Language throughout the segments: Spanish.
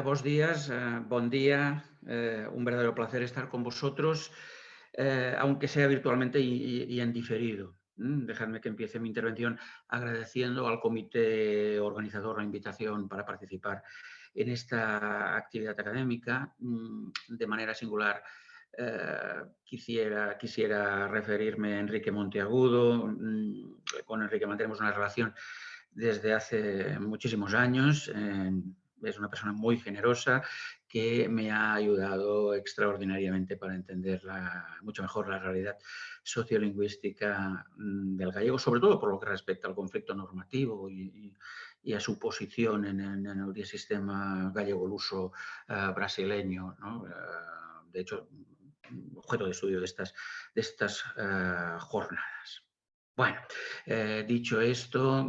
Bos días, bon día. Un verdadero placer estar con vosotros, aunque sea virtualmente y en diferido. Dejadme que empiece mi intervención agradeciendo al comité organizador la invitación para participar en esta actividad académica. De manera singular, quisiera referirme a Enrique Monteagudo. Con Enrique mantenemos una relación desde hace muchísimos años. Es una persona muy generosa que me ha ayudado extraordinariamente para entender mucho mejor la realidad sociolingüística del gallego, sobre todo por lo que respecta al conflicto normativo y a su posición en el sistema gallego-luso brasileño, ¿no? De hecho, objeto de estudio de estas jornadas. Bueno, dicho esto,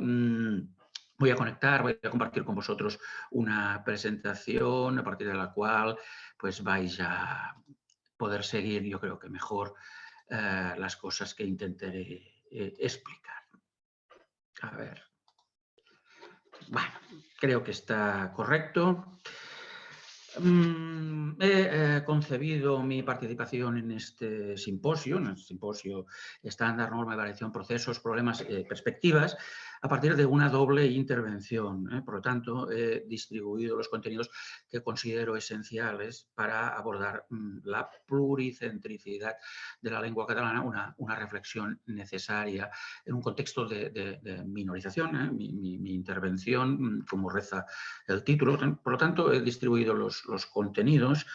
voy a compartir con vosotros una presentación a partir de la cual pues vais a poder seguir, yo creo que mejor, las cosas que intentaré explicar. A ver. Bueno, creo que está correcto. He concebido mi participación en el simposio estándar, norma, variación, procesos, problemas, perspectivas, a partir de una doble intervención. Por lo tanto, he distribuido los contenidos que considero esenciales para abordar la pluricentricidad de la lengua catalana, una reflexión necesaria en un contexto de minorización. Mi intervención, como reza el título. Por lo tanto, he distribuido los contenidos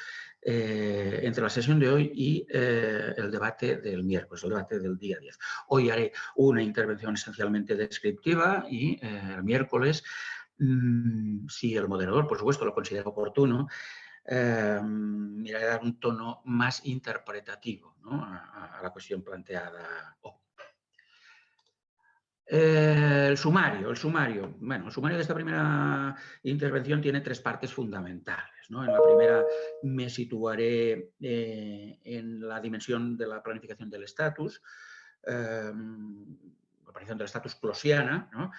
entre la sesión de hoy y el debate del miércoles, el debate del día 10. Hoy haré una intervención esencialmente descriptiva y el miércoles, si el moderador, por supuesto, lo considera oportuno, miraré a dar un tono más interpretativo, ¿no?, a la cuestión planteada hoy. El sumario. Bueno, el sumario de esta primera intervención tiene tres partes fundamentales, ¿no? En la primera me situaré en la dimensión de la planificación del estatus, la planificación del estatus clausiana, ¿no?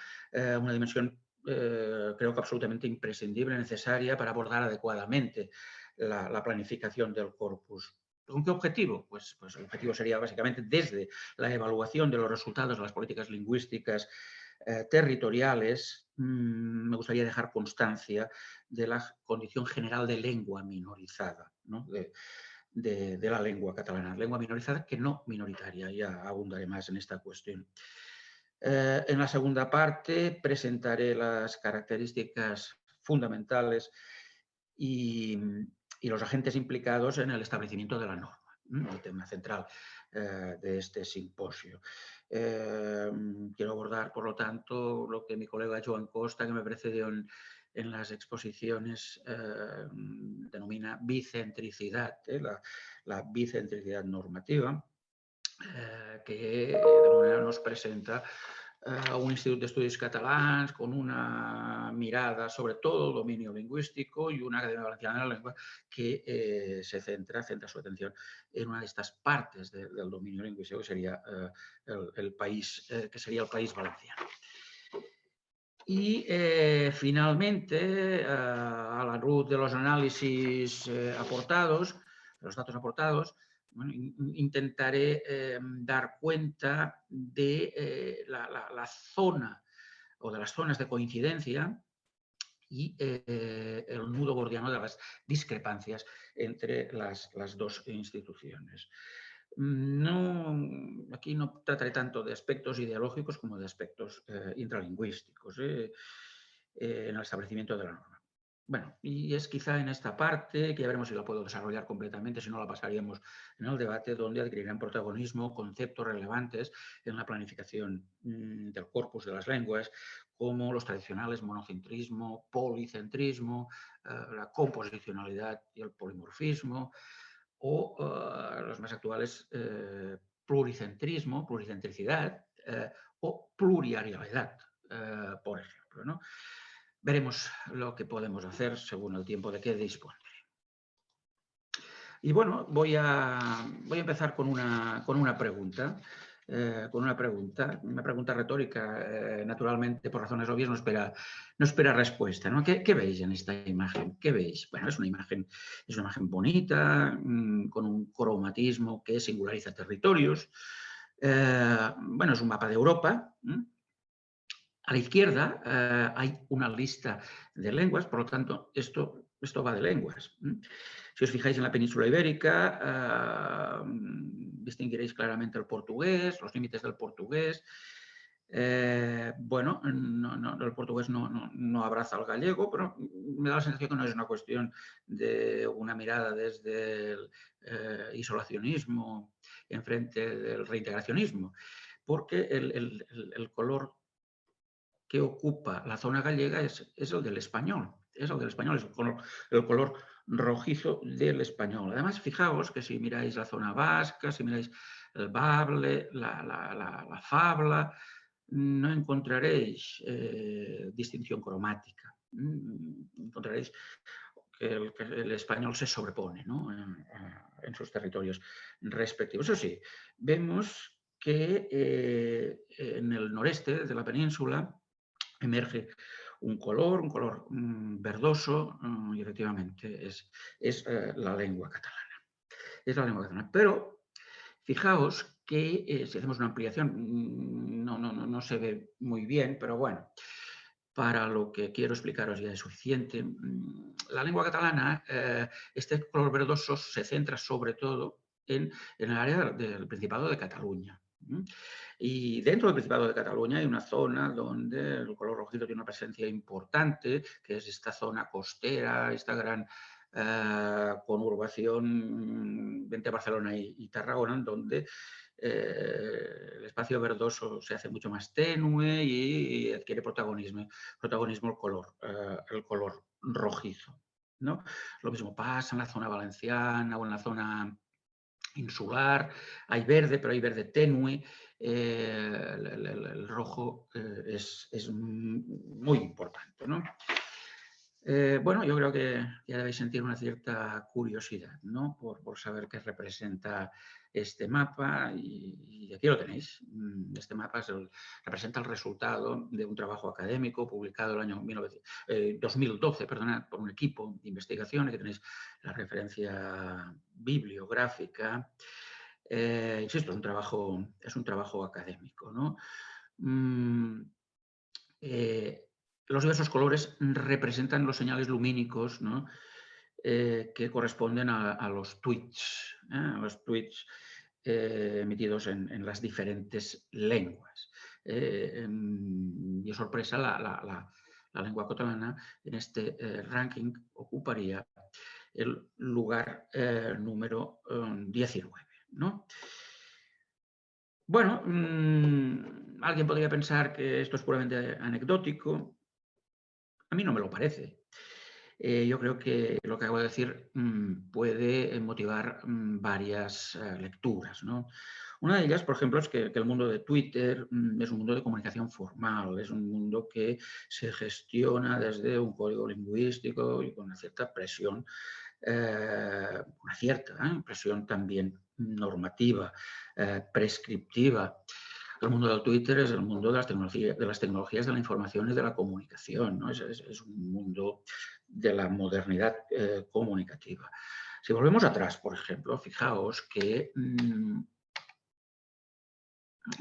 Una dimensión creo que absolutamente imprescindible, necesaria para abordar adecuadamente la planificación del corpus. ¿Con qué objetivo? Pues el objetivo sería básicamente desde la evaluación de los resultados de las políticas lingüísticas territoriales. Me gustaría dejar constancia de la condición general de lengua minorizada, ¿no?, de la lengua catalana. Lengua minorizada que no minoritaria, ya abundaré más en esta cuestión. En la segunda parte presentaré las características fundamentales y los agentes implicados en el establecimiento de la norma, el tema central de este simposio. Quiero abordar, por lo tanto, lo que mi colega Joan Costa, que me precedió en las exposiciones, denomina bicentricidad, la bicentricidad normativa, que de alguna manera nos presenta un Institut d'Estudis Catalans con una mirada sobre todo el dominio lingüístico y una Academia Valenciana de la Lengua que se centra su atención en una de estas partes del dominio lingüístico, que sería el país valenciano. Y finalmente, a la luz de los análisis aportados, de los datos aportados, bueno, intentaré dar cuenta de la zona o de las zonas de coincidencia y el nudo gordiano de las discrepancias entre las dos instituciones. Aquí no trataré tanto de aspectos ideológicos como de aspectos intralingüísticos en el establecimiento de la norma. Bueno, y es quizá en esta parte, que ya veremos si la puedo desarrollar completamente, si no la pasaríamos en el debate, donde adquirirán protagonismo conceptos relevantes en la planificación del corpus de las lenguas, como los tradicionales monocentrismo, policentrismo, la composicionalidad y el polimorfismo, o los más actuales pluricentrismo, pluricentricidad o pluriarialidad, por ejemplo, ¿no? Veremos lo que podemos hacer según el tiempo de que dispondré. Y bueno, voy a empezar con una pregunta. con una pregunta retórica, naturalmente, por razones obvias, no espera respuesta, ¿no? ¿Qué veis en esta imagen? ¿Qué veis? Bueno, es una imagen bonita, con un cromatismo que singulariza territorios. Bueno, es un mapa de Europa. A la izquierda hay una lista de lenguas, por lo tanto, esto va de lenguas. Si os fijáis en la península ibérica, distinguiréis claramente el portugués, los límites del portugués. Bueno, el portugués no abraza al gallego, pero me da la sensación que no es una cuestión de una mirada desde el isolacionismo en frente del reintegracionismo, porque el color que ocupa la zona gallega es el del español. Es el color rojizo del español. Además, fijaos que si miráis la zona vasca, si miráis el bable, la fabla, no encontraréis distinción cromática. Encontraréis que el español se sobrepone, ¿no? en sus territorios respectivos. Eso sí, vemos que en el noreste de la península emerge un color verdoso, y efectivamente es la lengua catalana. Es la lengua catalana. Pero fijaos que si hacemos una ampliación, no se ve muy bien, pero bueno, para lo que quiero explicaros ya es suficiente. La lengua catalana, este color verdoso se centra sobre todo en el área del Principado de Cataluña. Y dentro del Principado de Cataluña hay una zona donde el color rojizo tiene una presencia importante, que es esta zona costera, esta gran conurbación entre Barcelona y Tarragona, donde el espacio verdoso se hace mucho más tenue y adquiere protagonismo el color rojizo, ¿no? Lo mismo pasa en la zona valenciana o en la zona insular, hay verde, pero hay verde tenue. El rojo es muy importante, ¿no? Bueno, yo creo que ya debéis sentir una cierta curiosidad, ¿no? Por saber qué representa este mapa y aquí lo tenéis. Este mapa representa el resultado de un trabajo académico publicado el año 2012, perdonad, por un equipo de investigación. Aquí tenéis la referencia bibliográfica. Insisto, es un trabajo académico, ¿no? Los diversos colores representan los señales lumínicos, ¿no? Que corresponden a los tweets, emitidos en las diferentes lenguas. Y sorpresa, la lengua catalana en este ranking ocuparía el lugar número 19, ¿no? Bueno, alguien podría pensar que esto es puramente anecdótico. A mí no me lo parece. Yo creo que lo que acabo de decir puede motivar varias lecturas, ¿no? Una de ellas, por ejemplo, es que el mundo de Twitter es un mundo de comunicación formal, es un mundo que se gestiona desde un código lingüístico y con una cierta presión, presión también normativa, prescriptiva. El mundo del Twitter es el mundo de las tecnologías de la información y de la comunicación, ¿no? Es un mundo de la modernidad comunicativa. Si volvemos atrás, por ejemplo, fijaos que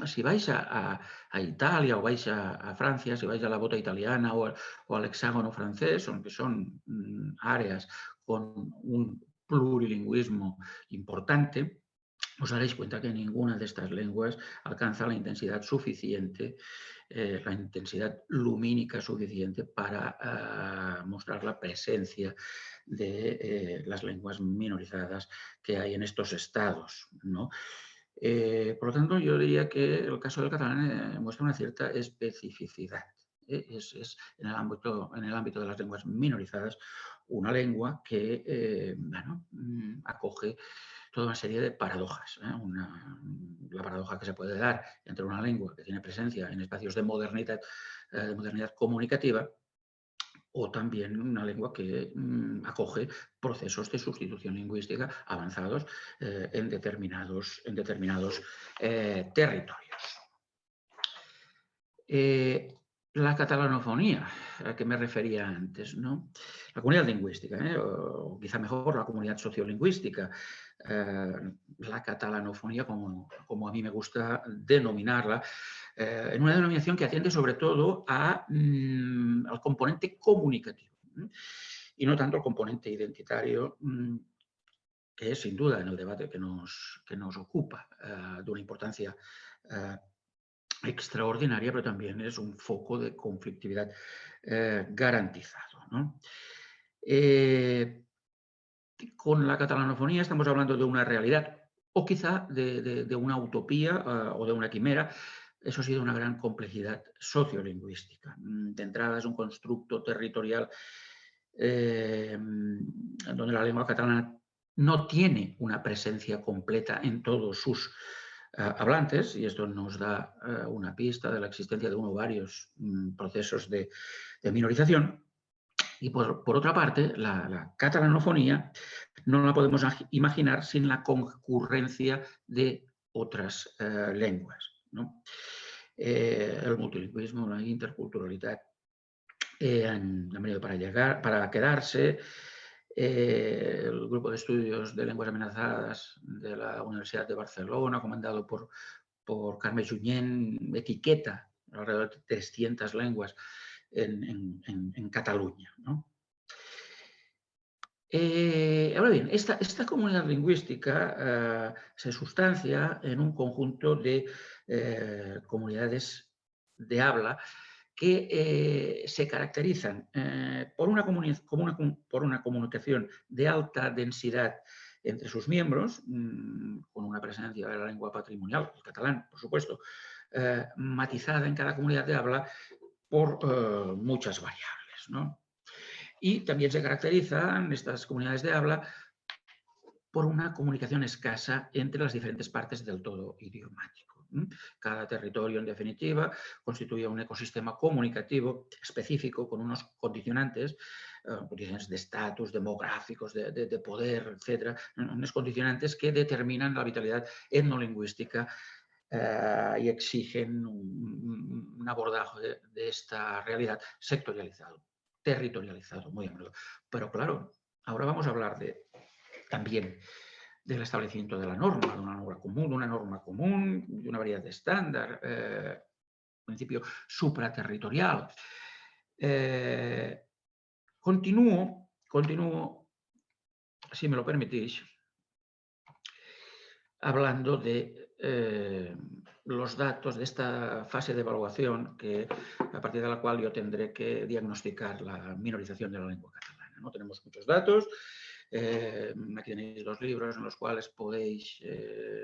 si vais a Italia o vais a Francia, si vais a la bota italiana o al hexágono francés, aunque son áreas con un plurilingüismo importante, os daréis cuenta que ninguna de estas lenguas alcanza la intensidad suficiente, la intensidad lumínica suficiente para mostrar la presencia de las lenguas minorizadas que hay en estos estados, ¿no? Por lo tanto, yo diría que el caso del catalán muestra una cierta especificidad. Es en el ámbito de las lenguas minorizadas una lengua que acoge toda una serie de paradojas. La paradoja que se puede dar entre una lengua que tiene presencia en espacios de modernidad comunicativa o también una lengua que acoge procesos de sustitución lingüística avanzados en determinados territorios. La catalanofonía, a la que me refería antes, ¿no? La comunidad lingüística, o quizá mejor la comunidad sociolingüística, la catalanofonía, como a mí me gusta denominarla, en una denominación que atiende sobre todo al componente comunicativo y no tanto al componente identitario, que es sin duda en el debate que nos ocupa de una importancia extraordinaria, pero también es un foco de conflictividad garantizado, ¿no? Con la catalanofonía estamos hablando de una realidad o quizá de una utopía o de una quimera. Eso ha sido una gran complejidad sociolingüística. De entrada es un constructo territorial donde la lengua catalana no tiene una presencia completa en todos sus hablantes, y esto nos da una pista de la existencia de uno o varios procesos de minorización. Y por otra parte, la catalanofonía no la podemos imaginar sin la concurrencia de otras lenguas, ¿no? El multilingüismo, la interculturalidad han venido para quedarse. El grupo de estudios de lenguas amenazadas de la Universidad de Barcelona, comandado por Carme Junyent, etiqueta alrededor de 300 lenguas en Cataluña, ¿no? Ahora bien, esta comunidad lingüística se sustancia en un conjunto de comunidades de habla que se caracterizan por una comunicación de alta densidad entre sus miembros, con una presencia de la lengua patrimonial, el catalán, por supuesto, matizada en cada comunidad de habla por muchas variables, ¿no? Y también se caracterizan estas comunidades de habla por una comunicación escasa entre las diferentes partes del todo idiomático. Cada territorio, en definitiva, constituye un ecosistema comunicativo específico con unos condicionantes de estatus, demográficos, de poder, etcétera, unos condicionantes que determinan la vitalidad etnolingüística y exigen un abordaje de esta realidad sectorializado, territorializado, muy a menudo. Pero claro, ahora vamos a hablar también del establecimiento de la norma, de una norma común, de una variedad de estándar, principio supraterritorial. Continúo, si me lo permitís, hablando de los datos de esta fase de evaluación a partir de la cual yo tendré que diagnosticar la minorización de la lengua catalana, ¿no? Tenemos muchos datos. Aquí tenéis 2 libros en los cuales podéis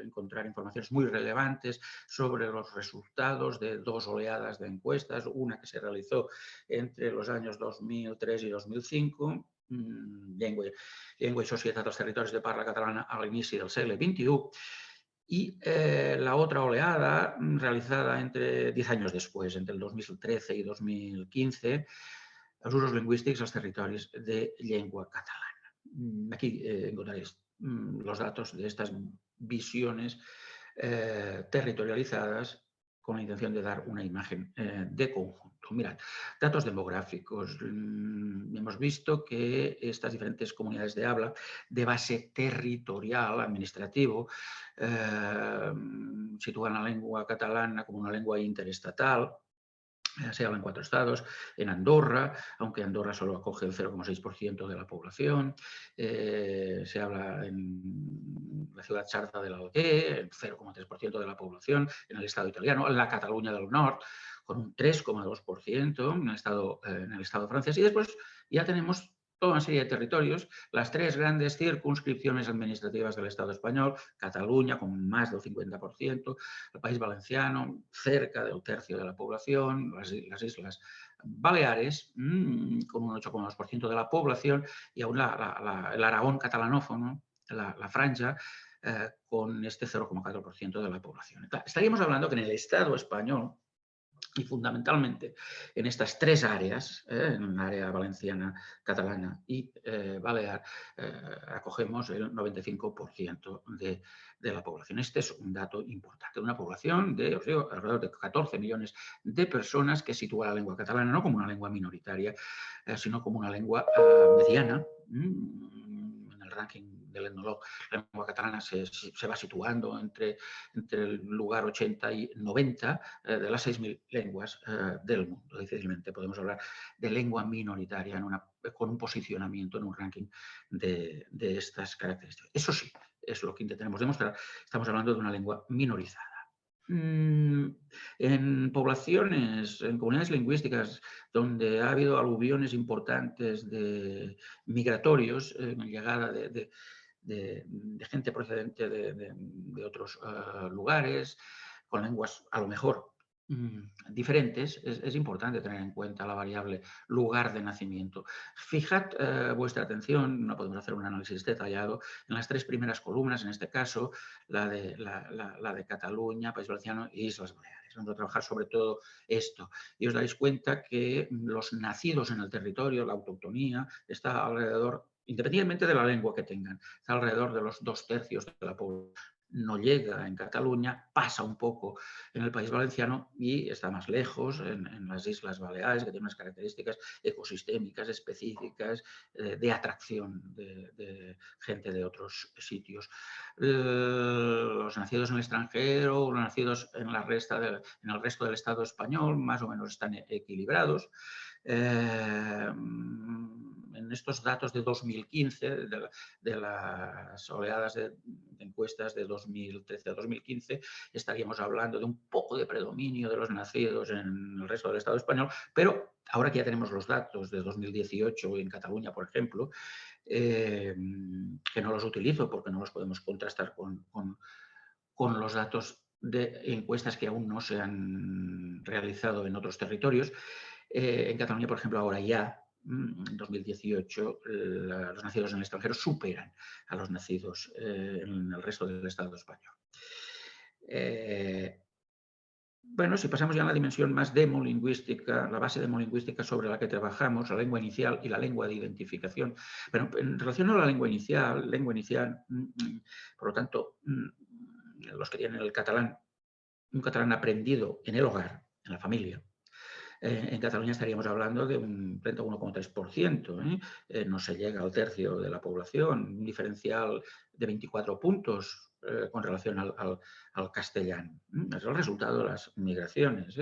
encontrar informaciones muy relevantes sobre los resultados de 2 oleadas de encuestas, una que se realizó entre los años 2003 y 2005, Llengua i societat als territoris de parla catalana a l'inici del segle XXI, y la otra oleada realizada 10 años después, entre el 2013 y 2015, els usos lingüístics als territoris de llengua catalana. Aquí encontraréis los datos de estas visiones territorializadas con la intención de dar una imagen de conjunto. Mirad, datos demográficos. Hemos visto que estas diferentes comunidades de habla de base territorial, administrativo, sitúan la lengua catalana como una lengua interestatal. Se habla en 4 estados, en Andorra, aunque Andorra solo acoge el 0,6% de la población. Se habla en la ciudad sarda del Alguer, el 0,3% de la población, en el estado italiano, en la Cataluña del Norte, con un 3,2% en el estado francés. Y después ya tenemos toda una serie de territorios, las 3 grandes circunscripciones administrativas del Estado español, Cataluña con más del 50%, el País Valenciano cerca del tercio de la población, las Islas Baleares con un 8,2% de la población y aún el Aragón catalanófono, la franja, con este 0,4% de la población. Estaríamos hablando que en el Estado español Y fundamentalmente en estas tres áreas, en el área valenciana, catalana y balear, acogemos el 95% de la población. Este es un dato importante. Una población de, os digo, alrededor de 14 millones de personas que sitúa la lengua catalana no como una lengua minoritaria, sino como una lengua mediana. En el ranking del Etnolog, la lengua catalana se va situando entre el lugar 80 y 90 de las 6.000 lenguas del mundo. Difícilmente podemos hablar de lengua minoritaria con un posicionamiento en un ranking de estas características. Eso sí, es lo que intentaremos demostrar. Estamos hablando de una lengua minorizada. En poblaciones, en comunidades lingüísticas donde ha habido aluviones importantes de migratorios, llegada de gente procedente de otros lugares, con lenguas a lo mejor diferentes, es importante tener en cuenta la variable lugar de nacimiento. Fijad vuestra atención, no podemos hacer un análisis detallado, en las tres primeras columnas, en este caso, la de Cataluña, País Valenciano e Islas Baleares. Vamos a trabajar sobre todo esto. Y os dais cuenta que los nacidos en el territorio, la autoctonía, está alrededor, independientemente de la lengua que tengan, está alrededor de los 2/3 de la población. No llega en Cataluña, pasa un poco en el País Valenciano y está más lejos en las Islas Baleares, que tienen unas características ecosistémicas específicas de atracción de gente de otros sitios. Los nacidos en el extranjero o los nacidos en el resto del Estado español más o menos están equilibrados. En estos datos de 2015, de las oleadas de encuestas de 2013 a 2015, estaríamos hablando de un poco de predominio de los nacidos en el resto del Estado español, pero ahora que ya tenemos los datos de 2018 en Cataluña, por ejemplo, que no los utilizo porque no los podemos contrastar con los datos de encuestas que aún no se han realizado en otros territorios. En Cataluña, por ejemplo, ahora ya, en 2018, los nacidos en el extranjero superan a los nacidos en el resto del Estado español. Bueno, si pasamos ya a la dimensión más demolingüística, la base demolingüística sobre la que trabajamos, la lengua inicial y la lengua de identificación. Bueno, en relación a la lengua inicial, por lo tanto, los que tienen el catalán, un catalán aprendido en el hogar, en la familia, en Cataluña estaríamos hablando de un 31,3%. No se llega al tercio de la población, un diferencial de 24 puntos con relación al castellano. Es el resultado de las migraciones.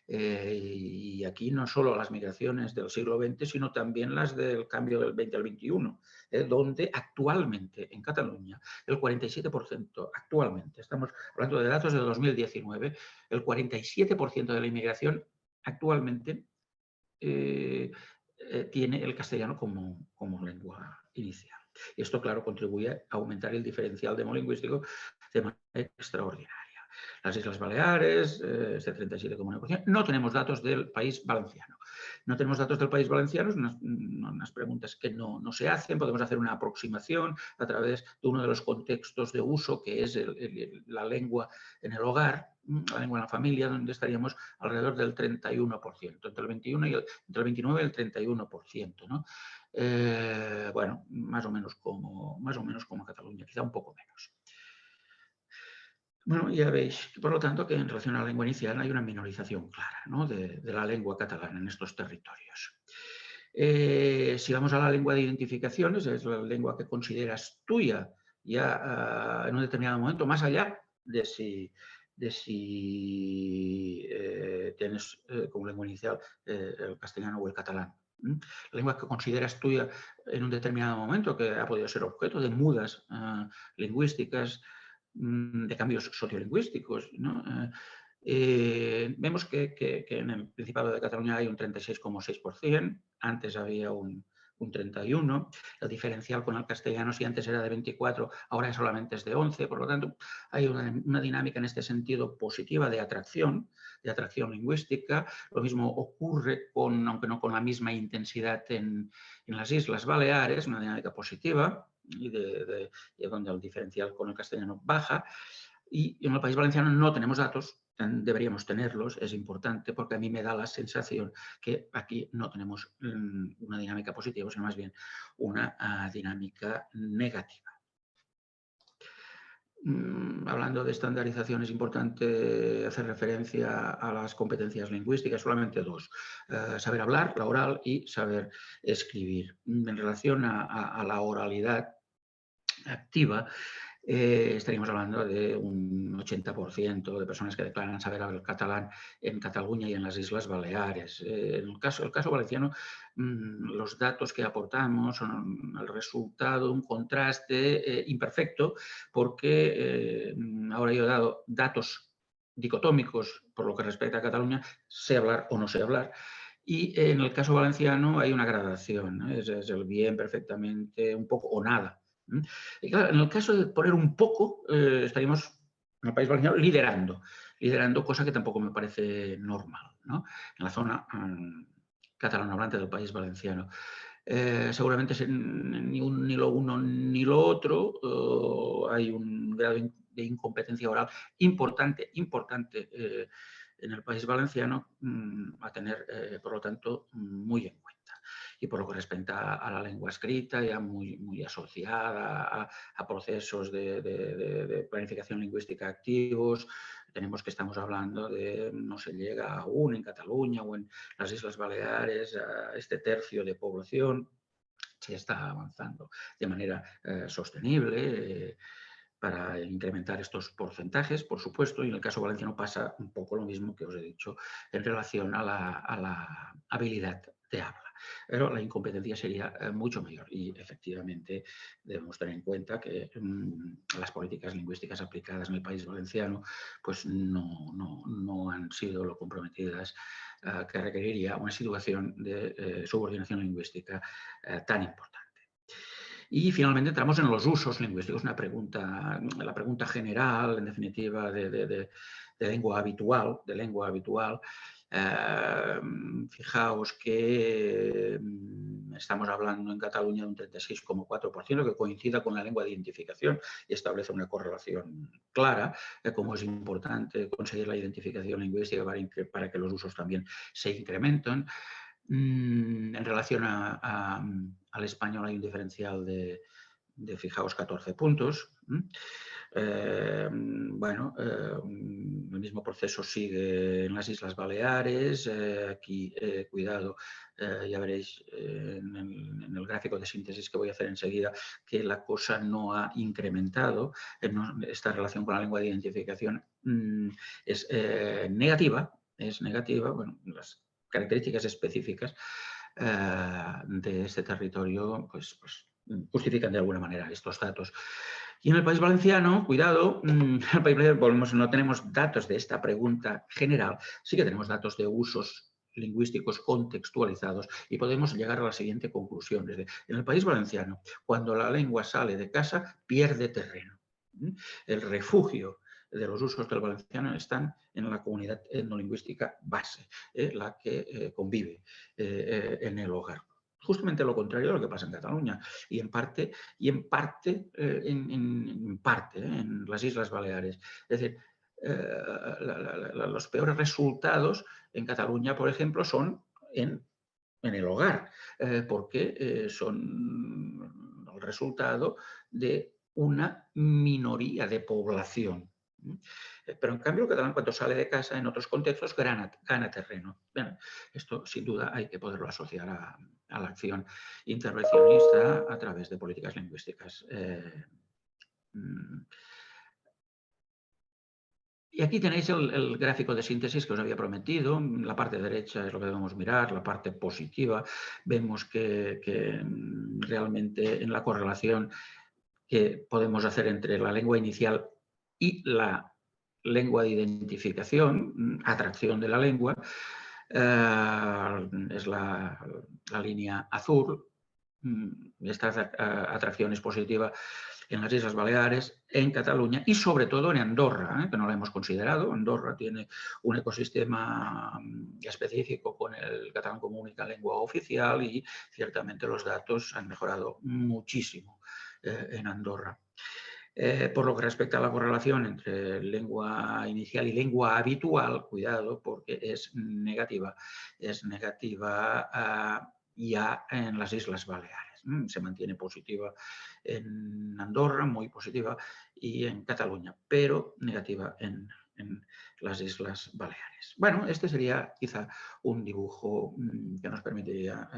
Y aquí no solo las migraciones del siglo XX, sino también las del cambio del 20 al 21, donde actualmente en Cataluña el 47%, actualmente, estamos hablando de datos de 2019, el 47% de la inmigración actualmente tiene el castellano como lengua inicial. Y esto, claro, contribuye a aumentar el diferencial demolingüístico de manera extraordinaria. Las Islas Baleares, este 37,1%. No tenemos datos del País Valenciano. No tenemos datos del País Valenciano, unas preguntas que no se hacen. Podemos hacer una aproximación a través de uno de los contextos de uso, que es la lengua en el hogar, la lengua en la familia, donde estaríamos alrededor del 31%, entre el 29 y el 31%. ¿no? Bueno, más o menos como Cataluña, quizá un poco menos. Bueno, ya veis, por lo tanto, que en relación a la lengua inicial hay una minorización clara, ¿no? de la lengua catalana en estos territorios. Si vamos a la lengua de identificaciones, es la lengua que consideras tuya ya en un determinado momento, más allá de si tienes como lengua inicial el castellano o el catalán. La lengua que consideras tuya en un determinado momento, que ha podido ser objeto de mudas lingüísticas, de cambios sociolingüísticos, ¿no? Vemos que en el Principado de Cataluña hay un 36,6%, antes había un 31%, el diferencial con el castellano, si antes era de 24, ahora solamente es de 11, por lo tanto hay una dinámica en este sentido positiva de atracción lingüística. Lo mismo ocurre, aunque no con la misma intensidad, en las Islas Baleares, una dinámica positiva, y donde el diferencial con el castellano baja. Y en el País Valenciano no tenemos datos, deberíamos tenerlos, es importante, porque a mí me da la sensación que aquí no tenemos una dinámica positiva, sino más bien una dinámica negativa. Hablando de estandarización, es importante hacer referencia a las competencias lingüísticas, solamente dos: saber hablar, la oral, y saber escribir. En relación a la oralidad activa, estaríamos hablando de un 80% de personas que declaran saber hablar catalán en Cataluña y en las Islas Baleares. En el caso valenciano, los datos que aportamos son el resultado de un contraste imperfecto, porque ahora yo he dado datos dicotómicos por lo que respecta a Cataluña: sé hablar o no sé hablar. Y en el caso valenciano hay una gradación, ¿no? Es el bien, perfectamente, un poco o nada. Y claro, en el caso de poner un poco, estaríamos en el País Valenciano liderando, cosa que tampoco me parece normal, ¿no? En la zona catalano hablante del País Valenciano. Seguramente ni lo uno ni lo otro. Hay un grado de incompetencia oral importante en el País Valenciano, a tener, por lo tanto, muy en cuenta. Y por lo que respecta a la lengua escrita, ya muy asociada a procesos de planificación lingüística activos, tenemos que estamos hablando de, no se llega aún en Cataluña o en las Islas Baleares a este tercio de población. Se está avanzando de manera sostenible para incrementar estos porcentajes, por supuesto, y en el caso valenciano pasa un poco lo mismo que os he dicho en relación a la habilidad de habla. Pero la incompetencia sería mucho mayor, y efectivamente debemos tener en cuenta que las políticas lingüísticas aplicadas en el País Valenciano pues no han sido lo comprometidas que requeriría una situación de subordinación lingüística tan importante. Y finalmente entramos en los usos lingüísticos, la pregunta general, en definitiva, de lengua habitual. Fijaos que estamos hablando en Cataluña de un 36,4%, que coincida con la lengua de identificación y establece una correlación clara, cómo es importante conseguir la identificación lingüística para que los usos también se incrementen. En relación al español hay un diferencial de fijaos, 14 puntos. El mismo proceso sigue en las Islas Baleares. Aquí, cuidado, ya veréis en el gráfico de síntesis que voy a hacer enseguida que la cosa no ha incrementado. Esta relación con la lengua de identificación es negativa. Bueno, las características específicas de este territorio pues justifican de alguna manera estos datos. Y en el País Valenciano, cuidado, en el País Valenciano no tenemos datos de esta pregunta general, sí que tenemos datos de usos lingüísticos contextualizados, y podemos llegar a la siguiente conclusión. En el País Valenciano, cuando la lengua sale de casa, pierde terreno. El refugio de los usos del valenciano están en la comunidad etnolingüística base, la que convive en el hogar. Justamente lo contrario de lo que pasa en Cataluña y en parte en las Islas Baleares. Es decir, los peores resultados en Cataluña, por ejemplo, son en el hogar, porque son el resultado de una minoría de población. Pero en cambio el catalán, cuando sale de casa en otros contextos, gana terreno. Bien, esto sin duda hay que poderlo asociar a la acción intervencionista a través de políticas lingüísticas. Y aquí tenéis el gráfico de síntesis que os había prometido. La parte derecha es lo que debemos mirar, la parte positiva. Vemos que realmente en la correlación que podemos hacer entre la lengua inicial y la lengua de identificación, atracción de la lengua, es la línea azul. Esta atracción es positiva en las Islas Baleares, en Cataluña y sobre todo en Andorra, que no la hemos considerado. Andorra tiene un ecosistema específico con el catalán como única lengua oficial y ciertamente los datos han mejorado muchísimo en Andorra. Por lo que respecta a la correlación entre lengua inicial y lengua habitual, cuidado, porque es negativa ya en las Islas Baleares. Se mantiene positiva en Andorra, muy positiva, y en Cataluña, pero negativa en las Islas Baleares. Bueno, este sería quizá un dibujo que nos permitiría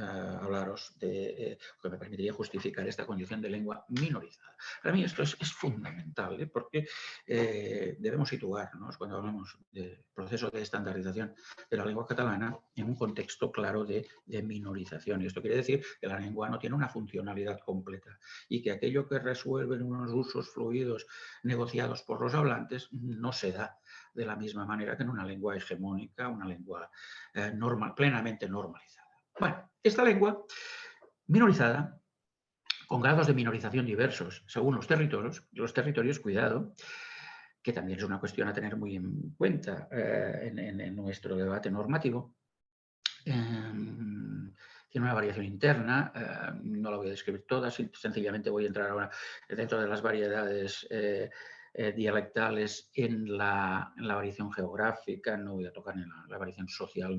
hablaros de, que me permitiría justificar esta condición de lengua minorizada. Para mí esto es fundamental, porque debemos situarnos, cuando hablamos del proceso de estandarización de la lengua catalana, en un contexto claro de minorización. Y esto quiere decir que la lengua no tiene una funcionalidad completa y que aquello que resuelven unos usos fluidos negociados por los hablantes no se da de la misma manera que en una lengua hegemónica, una lengua plenamente normalizada. Bueno, esta lengua minorizada, con grados de minorización diversos según los territorios, cuidado, que también es una cuestión a tener muy en cuenta en nuestro debate normativo, tiene una variación interna, no la voy a describir toda, sencillamente voy a entrar ahora dentro de las variedades dialectales en la variación geográfica, no voy a tocar ni la variación social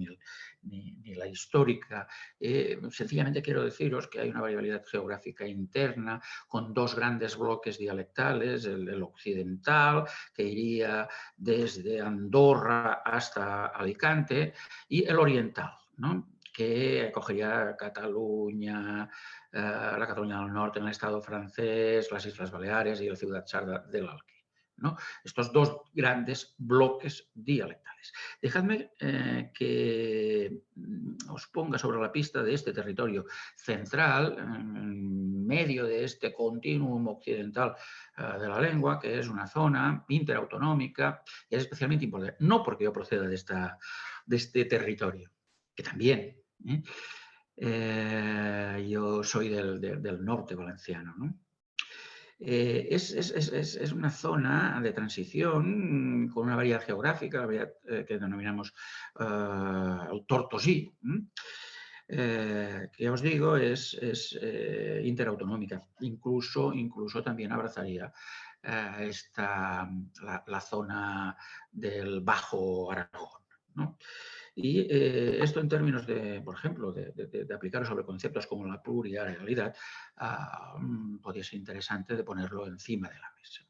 ni la histórica. Sencillamente quiero deciros que hay una variabilidad geográfica interna con dos grandes bloques dialectales, el occidental, que iría desde Andorra hasta Alicante, y el oriental, ¿no?, que cogería Cataluña, la Cataluña del Norte en el Estado francés, las Islas Baleares y la ciudad sarda del Alqué, ¿no? Estos dos grandes bloques dialectales. Dejadme que os ponga sobre la pista de este territorio central, en medio de este continuum occidental de la lengua, que es una zona interautonómica, que es especialmente importante, no porque yo proceda de este territorio, que también. Yo soy del norte valenciano, ¿no? Es una zona de transición con una variedad geográfica, que denominamos el Tortosí, que ya os digo es interautonómica. Incluso también abrazaría la zona del Bajo Aragón, ¿no? Y esto en términos de, por ejemplo, de aplicar sobre conceptos como la plurirealidad, podría ser interesante de ponerlo encima de la mesa.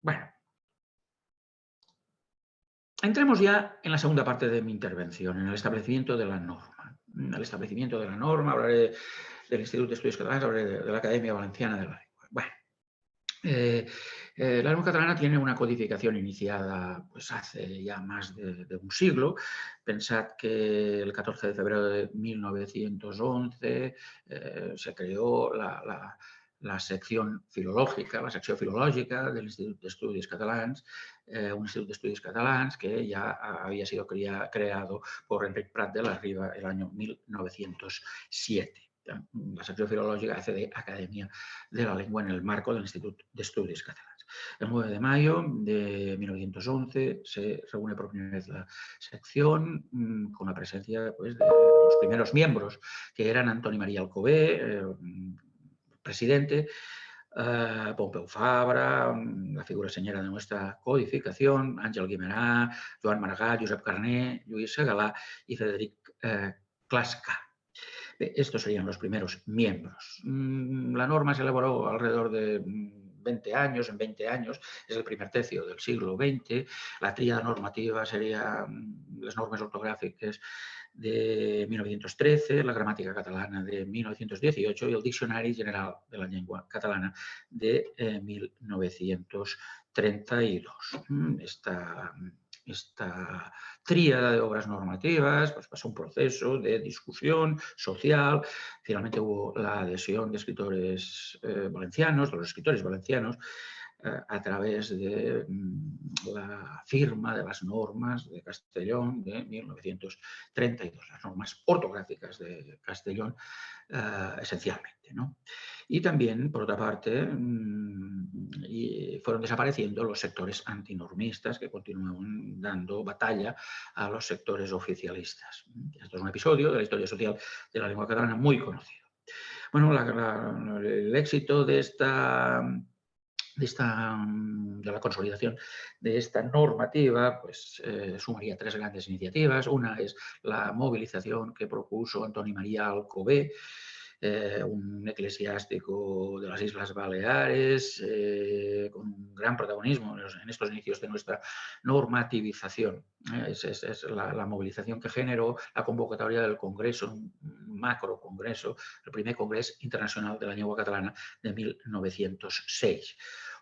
Bueno, entremos ya en la segunda parte de mi intervención, en el establecimiento de la norma. El establecimiento de la norma, hablaré del Instituto de Estudios Catalanes, hablaré de la Academia Valenciana de la Lengua. Bueno, la lengua catalana tiene una codificación iniciada pues, hace ya más de un siglo. Pensad que el 14 de febrero de 1911 se creó la secció filològica del Institut d'Estudis Catalans, un Instituto de Estudios Catalans que ya había sido creado por Enric Prat de la Riba el año 1907. La secció filològica hace de Academia de la Lengua en el marco del Instituto de Estudios Catalans. El 9 de mayo de 1911 se reúne por primera vez la sección con la presencia pues, de los primeros miembros, que eran Antoni Maria Alcover, presidente, Pompeu Fabra, la figura señera de nuestra codificación, Àngel Guimerà, Joan Maragall, Josep Carner, Lluís Segalà y Frederic Clasca. Estos serían los primeros miembros. La norma se elaboró alrededor de 20 años, en 20 años, es el primer tercio del siglo XX. La tríada normativa serían las normas ortográficas de 1913, la gramática catalana de 1918 y el Diccionari General de la Llengua Catalana de 1932. Esta tríada de obras normativas pues, pasó un proceso de discusión social. Finalmente hubo la adhesión de escritores valencianos, de los escritores valencianos, a través de la firma de las normas de Castellón de 1932, las normas ortográficas de Castellón esencialmente, ¿no? Y también, por otra parte, fueron desapareciendo los sectores antinormistas que continuaban dando batalla a los sectores oficialistas. Esto es un episodio de la historia social de la lengua catalana muy conocido. Bueno, el éxito de esta de la consolidación de esta normativa, pues sumaría tres grandes iniciativas. Una es la movilización que propuso Antoni María Alcover, un eclesiástico de las Islas Baleares, con un gran protagonismo en estos inicios de nuestra normativización. Es la movilización que generó la convocatoria del Congreso, un macro congreso, el primer Congreso Internacional de la Llengua Catalana de 1906.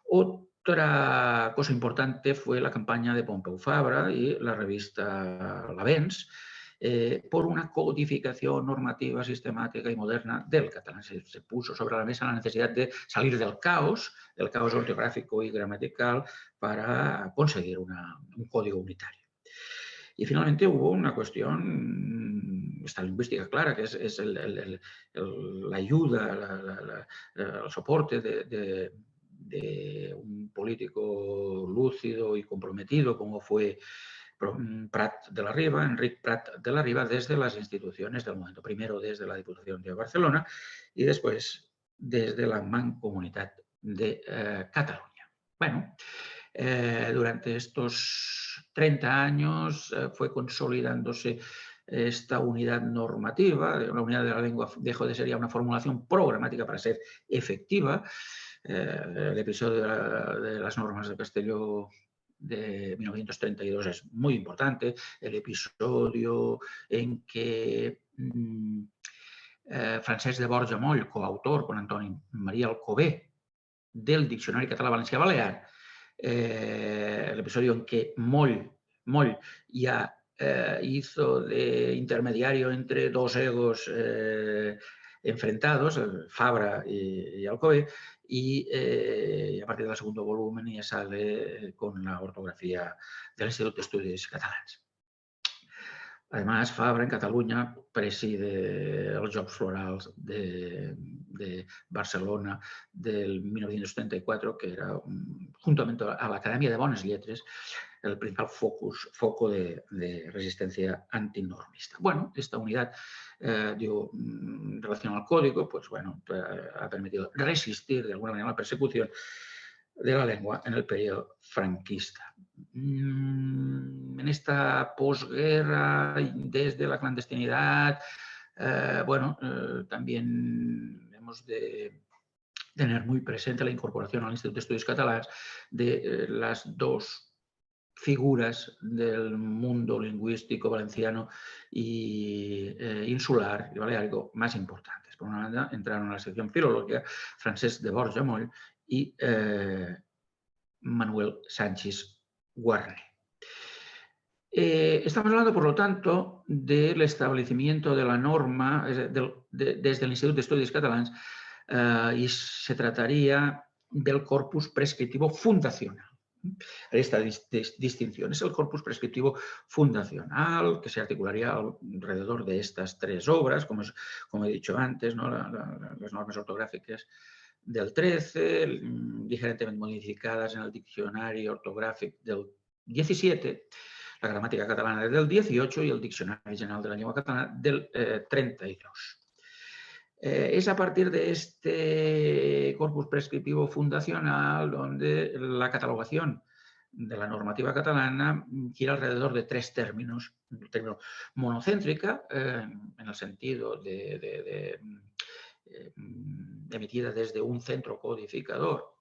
Otra cosa importante fue la campaña de Pompeu Fabra y la revista L'Avenç, por una codificación normativa sistemática y moderna del catalán. Se puso sobre la mesa la necesidad de salir del caos ortográfico y gramatical, para conseguir un código unitario. Y finalmente hubo una cuestión, esta lingüística clara, que es la ayuda, el soporte de un político lúcido y comprometido como fue Prat de la Riba, Enric Prat de la Riba, desde las instituciones del momento. Primero desde la Diputación de Barcelona y después desde la Mancomunitat de Cataluña. Bueno, durante estos 30 años fue consolidándose esta unidad normativa. La unidad de la lengua dejó de ser ya una formulación programática para ser efectiva. El episodio de las normas de Castelló de 1932 es muy importante, el episodio en que Francesc de Borja Moll, coautor con Antoni María Alcover del Diccionari Català-Valencià Balear, el episodio en que Moll ya hizo de intermediario entre dos egos enfrentados, Fabra y Alcover, y a partir del segundo volumen ya sale con la ortografía del Institut d'Estudis Catalans. Además, Fabra en Cataluña preside els Jocs Florals de Barcelona del 1974, que era, juntamente a la Academia de Bones Lletres, el principal foco de resistencia antinormista. Bueno, esta unidad en relación al código, pues bueno, ha permitido resistir de alguna manera la persecución de la lengua en el periodo franquista. En esta posguerra, desde la clandestinidad, también hemos de tener muy presente la incorporación al Instituto de Estudios Catalans de las dos figuras del mundo lingüístico valenciano y insular y baleárico más importantes. Por una banda, entraron a la sección filológica Francesc de Borja Moll y Manuel Sanchis Guarne. Estamos hablando, por lo tanto, del establecimiento de la norma desde el Instituto de Estudios Catalans y se trataría del corpus prescriptivo fundacional. Esta distinción es el corpus prescriptivo fundacional, que se articularía alrededor de estas tres obras, como he dicho antes, ¿no? Las normas ortográficas del 13, ligeramente modificadas en el diccionario ortográfico del 17, la gramática catalana del 18 y el Diccionari General de la Llengua Catalana del 32. Es a partir de este corpus prescriptivo fundacional donde la catalogación de la normativa catalana gira alrededor de tres términos. El término monocéntrica, en el sentido de emitida desde un centro codificador,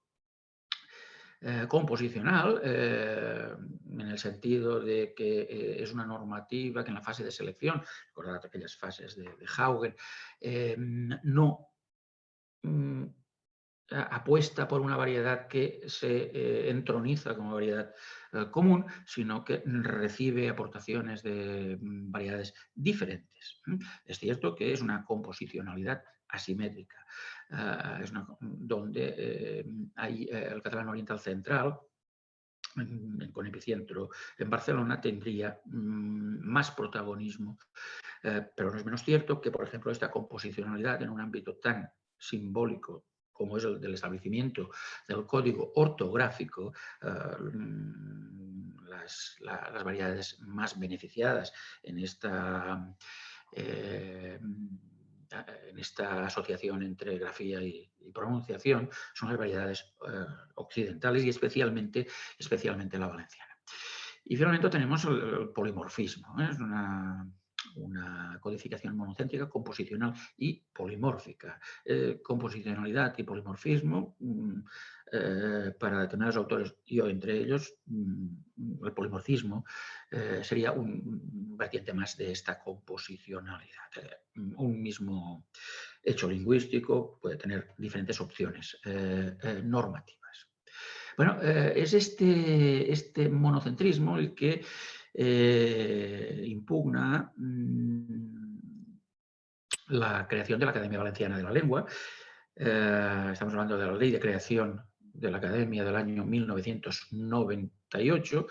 composicional, en el sentido de que es una normativa que en la fase de selección, recordad aquellas fases de Haugen, no apuesta por una variedad que se entroniza como variedad común, sino que recibe aportaciones de variedades diferentes. Es cierto que es una composicionalidad asimétrica, donde hay el catalán oriental central, con epicentro en Barcelona, tendría más protagonismo, pero no es menos cierto que, por ejemplo, esta composicionalidad en un ámbito tan simbólico como es el del establecimiento del código ortográfico, las variedades más beneficiadas en esta en esta asociación entre grafía y pronunciación son las variedades occidentales y especialmente la valenciana. Y finalmente tenemos el polimorfismo, ¿eh? Es una codificación monocéntrica, composicional y polimórfica. Composicionalidad y polimorfismo, para determinados autores, yo entre ellos, el polimorfismo sería un vertiente más de esta composicionalidad. Un mismo hecho lingüístico puede tener diferentes opciones normativas. Bueno, es este monocentrismo el que impugna la creación de la Academia Valenciana de la Lengua. Estamos hablando de la Ley de Creación de la Academia del año 1998.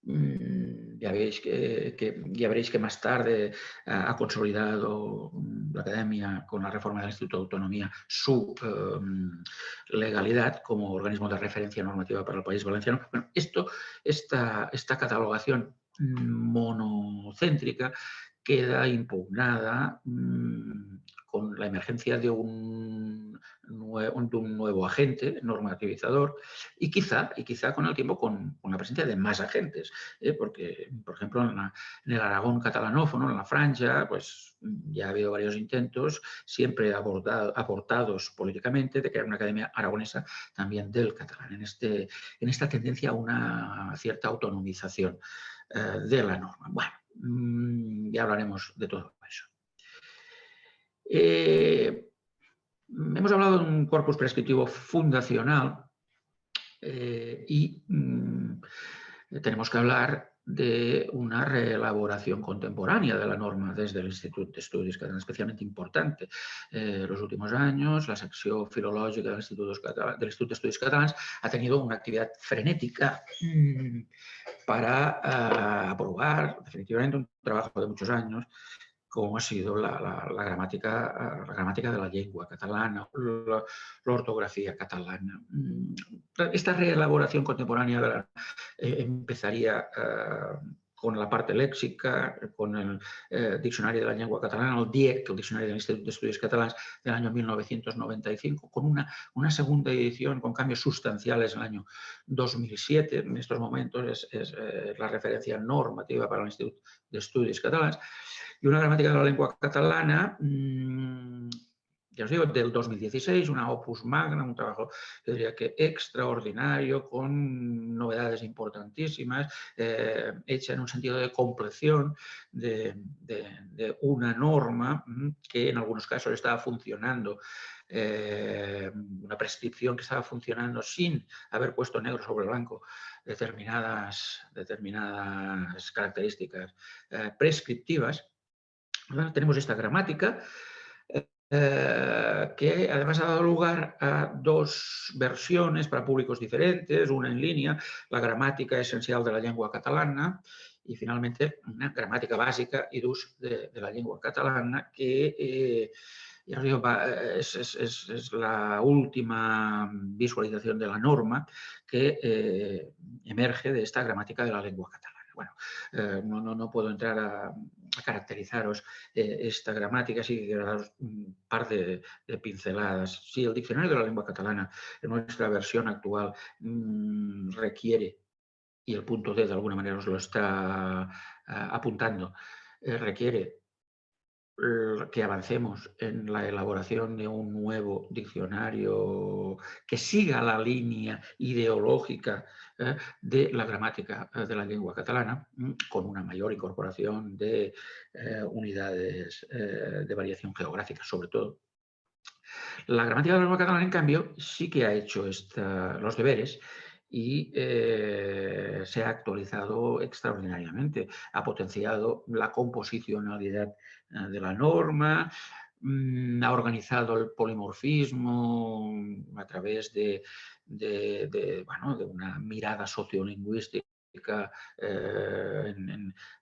Ya veréis que más tarde ha consolidado la Academia con la reforma del Instituto de Autonomía su legalidad como organismo de referencia normativa para el País Valenciano. Bueno, esta catalogación monocéntrica queda impugnada con la emergencia de un nuevo agente normativizador y quizá con el tiempo con la presencia de más agentes, porque, por ejemplo, en el Aragón catalanófono, en la Franja, pues ya ha habido varios intentos, siempre abortados políticamente, de crear una academia aragonesa también del catalán, en esta tendencia a una cierta autonomización de la norma. Bueno, ya hablaremos de todo eso. Hemos hablado de un corpus prescriptivo fundacional y tenemos que hablar de una reelaboración contemporánea de la norma desde el Institut d'Estudis Catalans, especialmente importante. Los últimos años, la secció filològica del Institut d'Estudis Catalans ha tenido una actividad frenética para aprobar definitivamente un trabajo de muchos años, como ha sido la gramática de la lengua catalana, la ortografía catalana. Esta reelaboración contemporánea empezaría con la parte léxica, con el Diccionari de la Llengua Catalana, el DIEC, el Diccionari del Institut d'Estudis Catalans del año 1995, con una segunda edición con cambios sustanciales en el año 2007. En estos momentos es la referencia normativa para el Institut d'Estudis Catalans. Y una gramática de la lengua catalana, ya os digo, del 2016, una opus magna, un trabajo, yo diría que extraordinario, con novedades importantísimas, hecha en un sentido de compleción de una norma que en algunos casos estaba funcionando, una prescripción que estaba funcionando sin haber puesto negro sobre blanco determinadas características prescriptivas. Tenemos esta gramática que además ha dado lugar a dos versiones para públicos diferentes, una en línea, la gramática esencial de la lengua catalana, y finalmente una gramática básica y d'ús de la lengua catalana que ya os digo, es la última visualización de la norma que emerge de esta gramática de la lengua catalana. Bueno, no puedo entrar a caracterizaros esta gramática, sí que daros un par de pinceladas. Si el diccionario de la lengua catalana en nuestra versión actual requiere, y el punto D de alguna manera nos lo está apuntando, requiere que avancemos en la elaboración de un nuevo diccionario que siga la línea ideológica de la gramática de la lengua catalana, con una mayor incorporación de unidades de variación geográfica, sobre todo. La gramática de la lengua catalana, en cambio, sí que ha hecho los deberes y se ha actualizado extraordinariamente. Ha potenciado la composicionalidad de la norma, ha organizado el polimorfismo a través de una mirada sociolingüística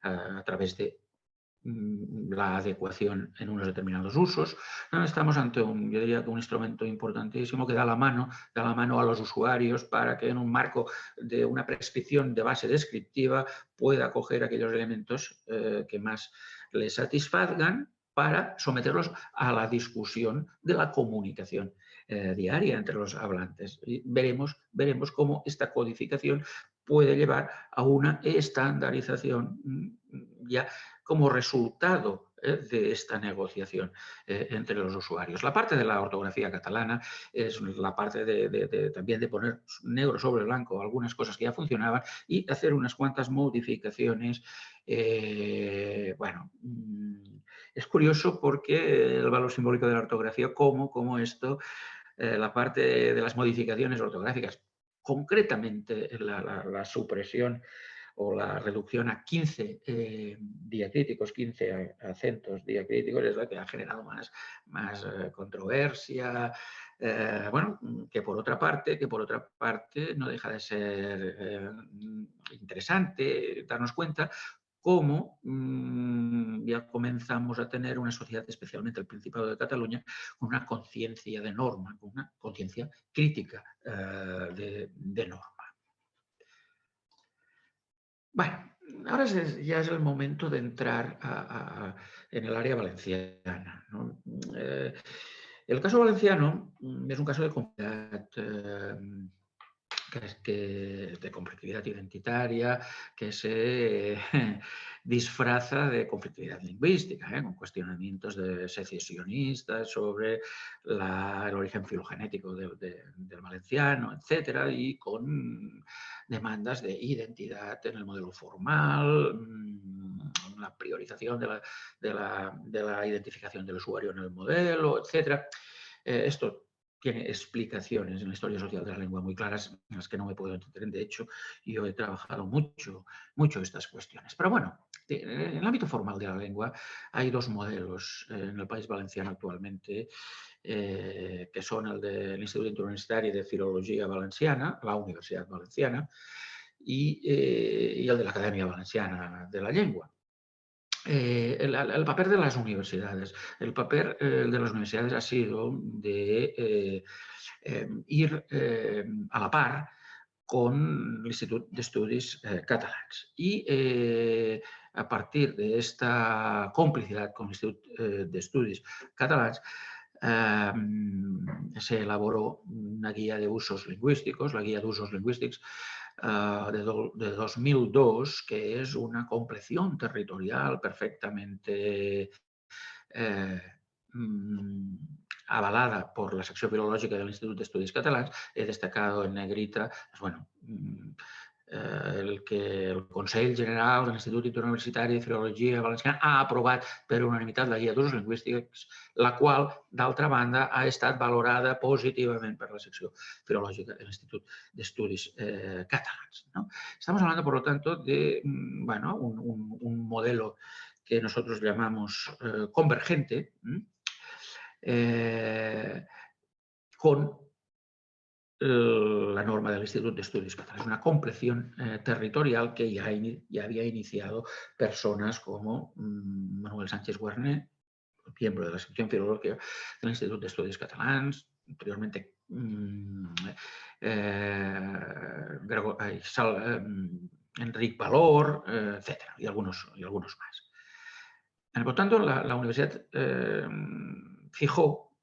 a través de la adecuación en unos determinados usos. Estamos ante yo diría que un instrumento importantísimo que da la mano a los usuarios para que en un marco de una prescripción de base descriptiva pueda coger aquellos elementos que más les satisfagan para someterlos a la discusión de la comunicación diaria entre los hablantes. Y veremos cómo esta codificación puede llevar a una estandarización ya como resultado de esta negociación entre los usuarios. La parte de la ortografía catalana es la parte también de poner negro sobre blanco algunas cosas que ya funcionaban y hacer unas cuantas modificaciones. Bueno, es curioso porque el valor simbólico de la ortografía, como esto, la parte de las modificaciones ortográficas, concretamente la supresión o la reducción a 15 diacríticos, 15 acentos diacríticos, es la que ha generado más controversia. Bueno, que por otra parte no deja de ser interesante darnos cuenta cómo ya comenzamos a tener una sociedad, especialmente el Principado de Cataluña, con una conciencia de norma, con una conciencia crítica de norma. Bueno, ahora ya es el momento de entrar en el área valenciana, ¿no? El caso valenciano es un caso de complejidad, de conflictividad identitaria que se disfraza de conflictividad lingüística, con cuestionamientos secesionistas sobre el origen filogenético del valenciano, etcétera, y con demandas de identidad en el modelo formal, la priorización de la identificación del usuario en el modelo, etcétera. Esto tiene explicaciones en la historia social de la lengua muy claras, en las que no me puedo entender. De hecho, yo he trabajado mucho estas cuestiones. Pero bueno, en el ámbito formal de la lengua hay dos modelos en el País Valenciano actualmente, que son el del Instituto Interuniversitari de Filología Valenciana, la Universidad Valenciana, y el de la Academia Valenciana de la Lengua. El papel de las universidades. El papel de las universidades ha sido de ir a la par con l'Institut d'Estudis Catalans. Y a partir de esta complicidad con l'Institut d'Estudis Catalans, se elaboró una guía de usos lingüísticos, la guía de usos lingüísticos de 2002, que es una compleción territorial perfectamente avalada por la secció filològica de l'Institut d'Estudis Catalans. He destacat en negrita, pues bueno, el que el Consell General de l'Institut Interuniversitari de Filologia Valenciana ha aprovat per unanimitat la guia d'usos lingüístics, la qual, d'altra banda, ha estat valorada positivament per la secció filològica de l'Institut d'Estudis Catalans, ¿no? Estamos hablando, por lo tanto, de bueno, un modelo que nosotros llamamos convergente, con la norma del Instituto de Estudios Catalanes, una compleción territorial que ya había iniciado personas como Manuel Sánchez Guarner, miembro de la sección filológica del Instituto de Estudios Catalans, anteriormente Enric Valor, etcétera, y algunos más. Por tanto, la universidad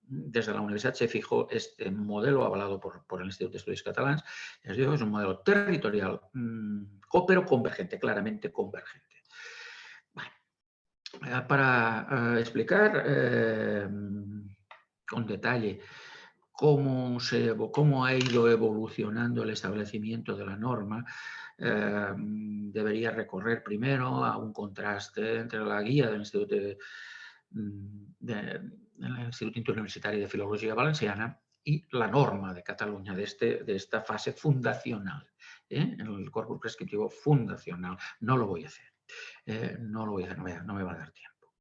desde la universidad se fijó este modelo avalado por el Instituto de Estudios Catalans. Es un modelo territorial, pero convergente, claramente convergente. Bueno, para explicar con detalle cómo ha ido evolucionando el establecimiento de la norma, debería recorrer primero a un contraste entre la guía del Instituto Interuniversitari de Filología Valenciana y la norma de Cataluña de esta fase fundacional, en el corpus prescriptivo fundacional. No lo voy a hacer, no me va a dar tiempo.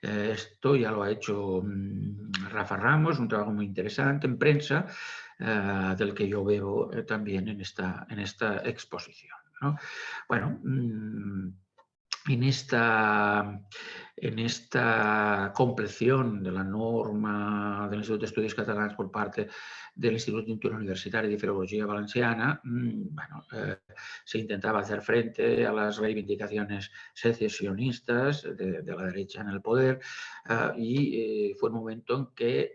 Esto ya lo ha hecho Rafa Ramos, un trabajo muy interesante en prensa, del que yo veo también en esta exposición, ¿no? Bueno, en esta compleción de la norma del Institut d'Estudis Catalans por parte del Instituto Interuniversitari de Filología Valenciana, bueno, se intentaba hacer frente a las reivindicaciones secesionistas de la derecha en el poder y fue un momento en que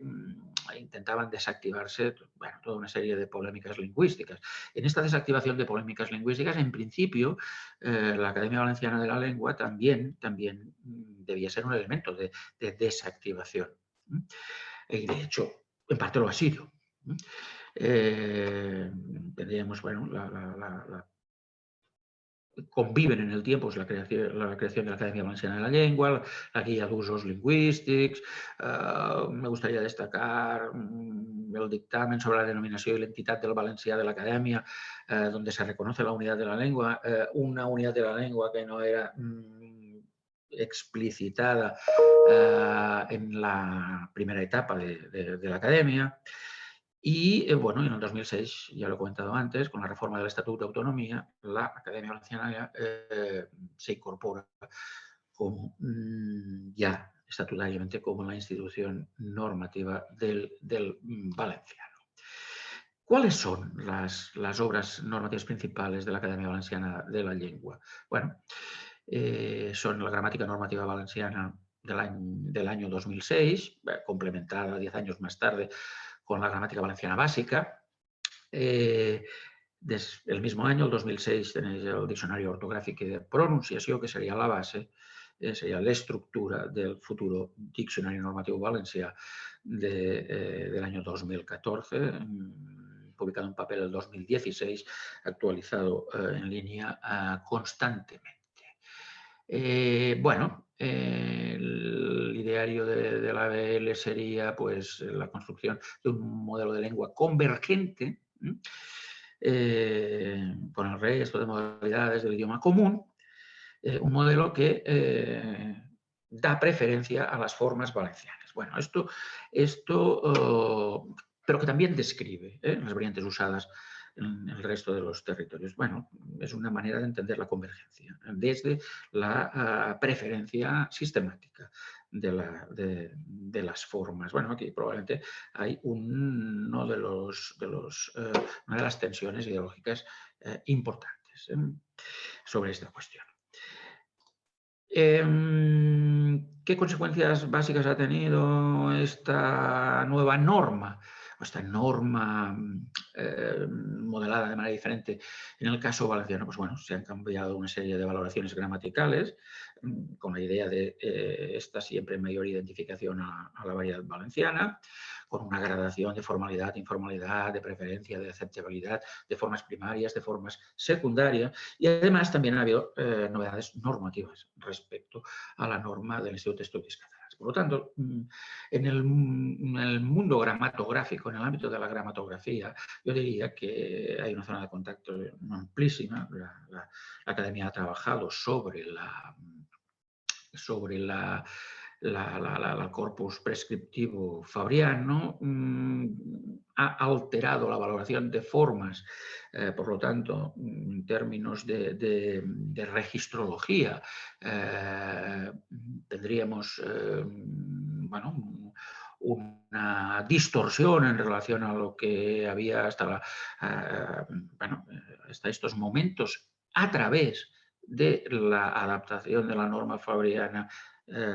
intentaban desactivarse, bueno, toda una serie de polémicas lingüísticas. En esta desactivación de polémicas lingüísticas, en principio, la Academia Valenciana de la Lengua también debía ser un elemento de desactivación. Y de hecho, en parte lo ha sido. Tendríamos, bueno, conviven en el tiempo la creación de la Academia Valenciana de la Lengua, la guía d'usos lingüístics. Me gustaría destacar el dictamen sobre la denominación y la entidad del valencià de la Academia, donde se reconoce la unidad de la lengua, una unidad de la lengua que no era explicitada en la primera etapa de la Academia. Y bueno, en el 2006, ya lo he comentado antes, con la reforma del Estatuto de Autonomía, la Academia Valenciana se incorpora como, ya estatutariamente como la institución normativa del valenciano. ¿Cuáles son las obras normativas principales de la Academia Valenciana de la Lengua? Bueno, son la Gramática Normativa Valenciana del año 2006, complementada 10 años más tarde con la Gramática Valenciana Básica. El mismo año, el 2006, tenéis el Diccionari Ortogràfic i de Pronunciació, que seria la base, seria l'estructura del futuro Diccionari Normatiu Valencià del año 2014, publicado en papel el 2016, actualizado en línea constantemente. Bueno, el ideario de la ABL sería pues, la construcción de un modelo de lengua convergente con el resto de modalidades del idioma común, un modelo que da preferencia a las formas valencianas. Bueno, esto pero que también describe las variantes usadas en el resto de los territorios. Bueno, es una manera de entender la convergencia desde la preferencia sistemática de las formas. Bueno, aquí probablemente hay una de las tensiones ideológicas importantes sobre esta cuestión. ¿Qué consecuencias básicas ha tenido esta nueva norma? Esta norma modelada de manera diferente en el caso valenciano, pues bueno, se han cambiado una serie de valoraciones gramaticales con la idea de esta siempre mayor identificación a la variedad valenciana, con una gradación de formalidad, informalidad, de preferencia, de aceptabilidad, de formas primarias, de formas secundarias, y además también ha habido novedades normativas respecto a la norma del Institut d'Estudis Catalans. Por lo tanto, en el mundo gramatográfico, en el ámbito de la gramatografía, yo diría que hay una zona de contacto amplísima. La Academia ha trabajado sobre el corpus prescriptivo fabriano, ha alterado la valoración de formas, por lo tanto, en términos de registrología, tendríamos bueno, una distorsión en relación a lo que había hasta estos momentos a través de la adaptación de la norma fabriana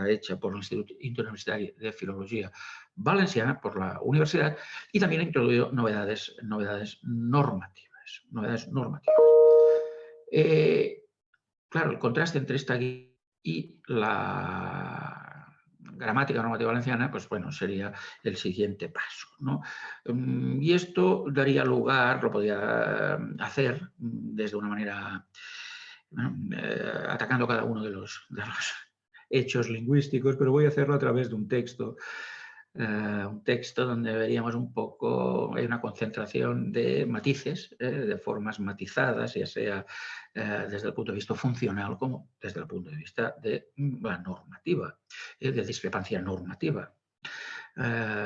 hecha por el Instituto Interuniversitari de Filología Valenciana, por la universidad, y también ha introducido novedades normativas. Claro, el contraste entre esta guía y la gramática normativa valenciana, pues bueno, sería el siguiente paso, ¿no? Y esto daría lugar, lo podría hacer desde una manera, atacando cada uno de los hechos lingüísticos, pero voy a hacerlo a través de un texto donde veríamos un poco, hay una concentración de matices, de formas matizadas, ya sea desde el punto de vista funcional como desde el punto de vista de la normativa, de discrepancia normativa.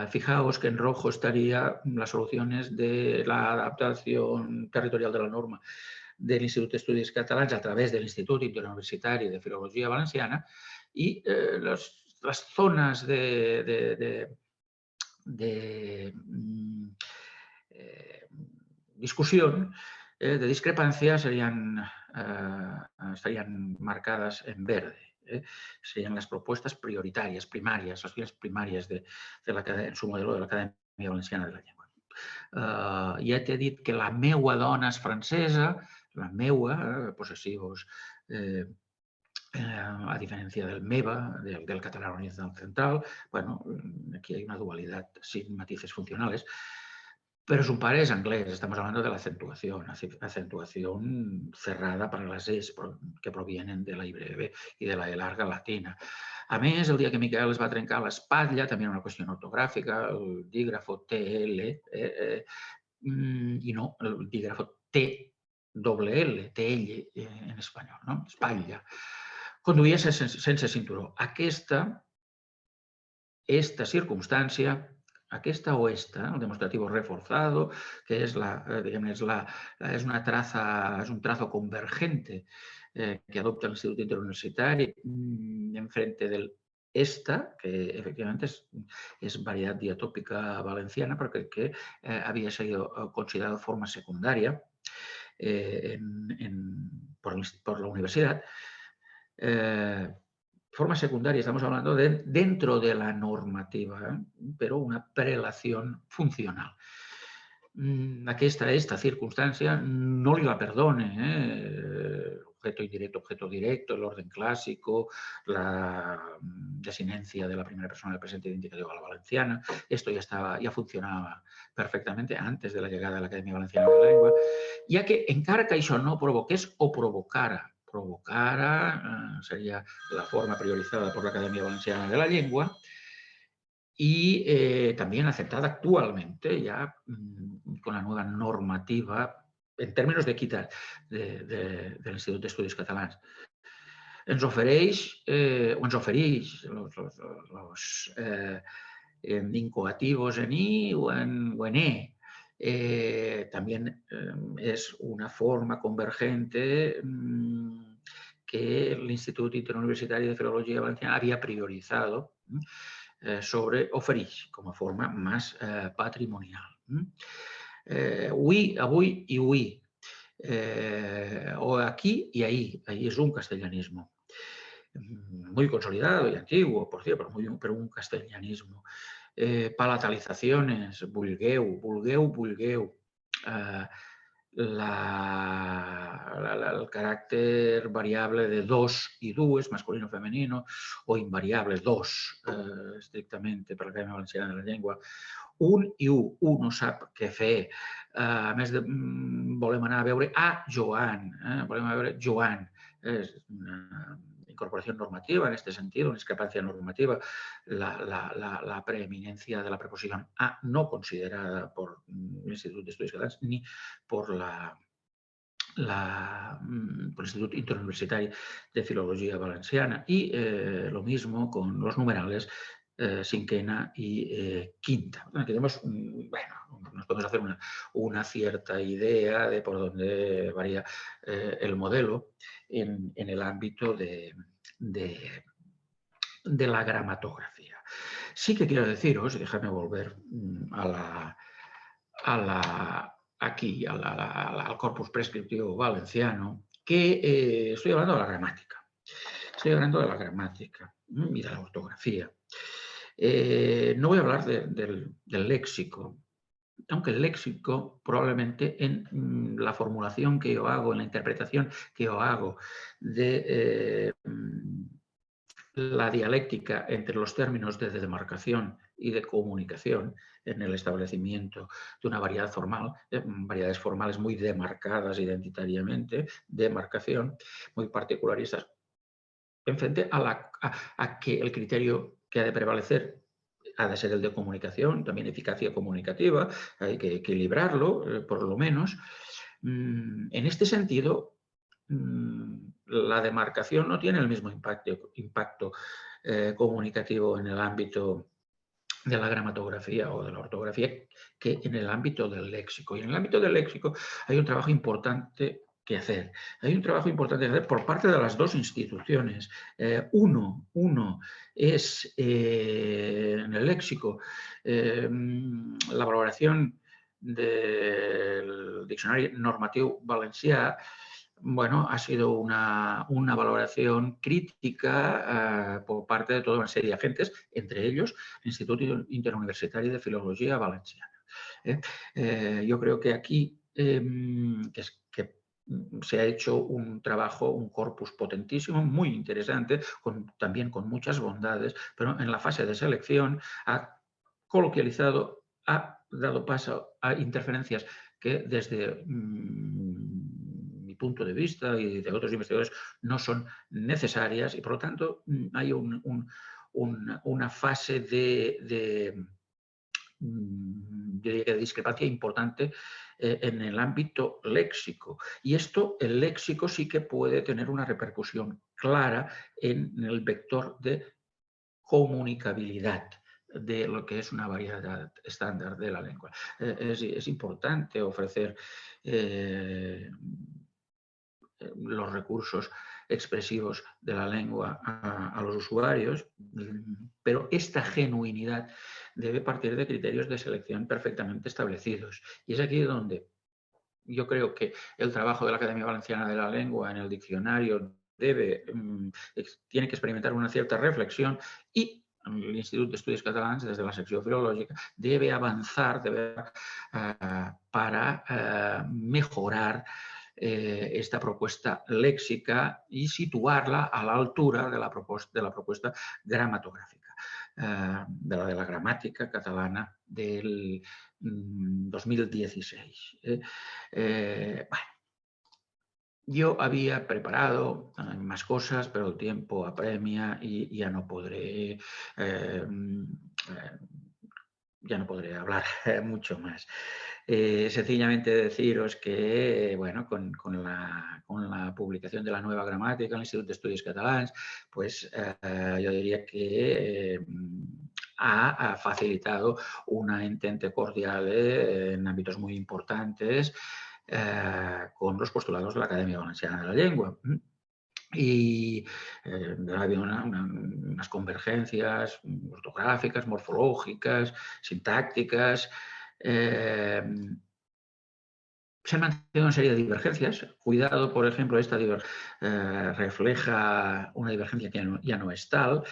Fijaos que en rojo estarían las soluciones de la adaptación territorial de la norma de l'Institut d'Estudis Catalans a través de l'Institut Interuniversitari de Filologia Valenciana y las zonas de discusión, de discrepancia, estarían marcadas en verde. Serían las propuestas prioritàries, primàries, les línies primàries en su modelo de l'Acadèmia Valenciana de la Llengua. Ja t'he dit que la meua dona és francesa, la meua, possessivos, a diferencia del MEVA, del catalán oriental central. Bueno, aquí hay una dualidad sin matices funcionales. Pero su padre es inglés, estamos hablando de la acentuación cerrada para las es que provienen de la I breve y de la E larga latina. A més, el dia que Miquel es va trencar l'espatlla, també era una qüestió ortogràfica, el dígrafo TL, i no el dígrafo TLL, TL en espanyol, no? Espatlla. Conduïa sense cinturó. Aquesta circumstància, aquesta o esta, el demostrativo reforzado, que es un trazo convergente que adopta el Instituto Interuniversitari enfrente del esta, que efectivamente es variedad diatópica valenciana, porque que había sido considerado forma secundaria por la universidad. Forma secundaria, estamos hablando de dentro de la normativa, pero una prelación funcional. Esta circunstància no li la perdone, objeto indirecto, objeto directo, el orden clásico, la desinencia de la primera persona del presente indicativo a la valenciana. Esto ya funcionaba perfectamente antes de la llegada de la Acadèmia Valenciana de la Llengua, ja que encara que això no provoqués o provocara sería la forma priorizada por la Academia Valenciana de la Lengua y también aceptada actualmente ya con la nueva normativa en términos de equidad del Institut d'Estudis Catalans. Ens ofereix los incoativos en I o en E. También es una forma convergente que el Instituto Interuniversitari de Filologia Valenciana había priorizado sobre oferix como forma más patrimonial. Avui i ui, o aquí y ahí es un castellanismo muy consolidado y antiguo, por cierto, pero un castellanismo. Palatalizaciones, vulgueu. El carácter variable de dos y dues, masculino femenino, o invariable, dos, estrictamente per l'Acadèmia Valenciana de la Llengua. Un i u no sap què fer. A més, volem anar a veure a Joan, volem anar a veure Joan. És una incorporación normativa en este sentido, una discrepancia normativa, la preeminencia de la preposición a no considerada por el Instituto de Estudios Catalans ni por el Instituto Interuniversitari de Filología Valenciana. Y lo mismo con los numerales cinquena y quinta. Tenemos, nos podemos hacer una cierta idea de por dónde varía el modelo en el ámbito de la gramatografía. Sí que quiero deciros, déjame volver al corpus prescriptivo valenciano, que estoy hablando de la gramática. Estoy hablando de la gramática y de la ortografía. No voy a hablar del léxico, aunque el léxico probablemente en la formulación que yo hago, en la interpretación que yo hago de la dialéctica entre los términos de demarcación y de comunicación en el establecimiento de una variedad formal, variedades formales muy demarcadas identitariamente, demarcación, muy particularistas, enfrente a que el criterio que ha de prevalecer ha de ser el de comunicación, también eficacia comunicativa, hay que equilibrarlo, por lo menos. En este sentido, la demarcación no tiene el mismo impacto comunicativo en el ámbito de la gramatografía o de la ortografía que en el ámbito del léxico. Y en el ámbito del léxico hay un trabajo importante que hacer. Hay un trabajo importante que hacer por parte de las dos instituciones. Uno es en el léxico la valoración del diccionari normatiu valencià. Bueno, ha sido una valoración crítica por parte de toda una serie de agentes, entre ellos el Instituto Interuniversitari de Filología Valenciana. Yo creo que aquí que se ha hecho un trabajo, un corpus potentísimo, muy interesante, también con muchas bondades, pero en la fase de selección ha coloquializado, ha dado paso a interferencias que desde mi punto de vista y de otros investigadores no son necesarias y por lo tanto hay una fase de yo diría que de discrepancia importante en el ámbito léxico. Y esto, el léxico sí que puede tener una repercusión clara en el vector de comunicabilidad de lo que es una variedad estándar de la lengua. Es importante ofrecer los recursos expresivos de la lengua a los usuarios, pero esta genuinidad debe partir de criterios de selección perfectamente establecidos. Y es aquí donde yo creo que el trabajo de la Academia Valenciana de la Lengua en el diccionario tiene que experimentar una cierta reflexión y el Instituto de Estudios Catalans, desde la sección filológica, debe avanzar para mejorar esta propuesta léxica y situarla a la altura de la propuesta gramatográfica, de la gramática catalana del 2016. Bueno, yo había preparado más cosas, pero el tiempo apremia y ya no podré ya no podré hablar mucho más. Sencillamente deciros que, bueno, con la publicación de la nueva gramática en el Instituto de Estudios Catalans, pues yo diría que ha facilitado una entente cordial en ámbitos muy importantes con los postulados de la Academia Valenciana de la Lengua. Y ha habido unas convergencias ortográficas, morfológicas, sintácticas. Se han mantenido una serie de divergencias. Cuidado, por ejemplo, esta refleja una divergencia que ya no es tal.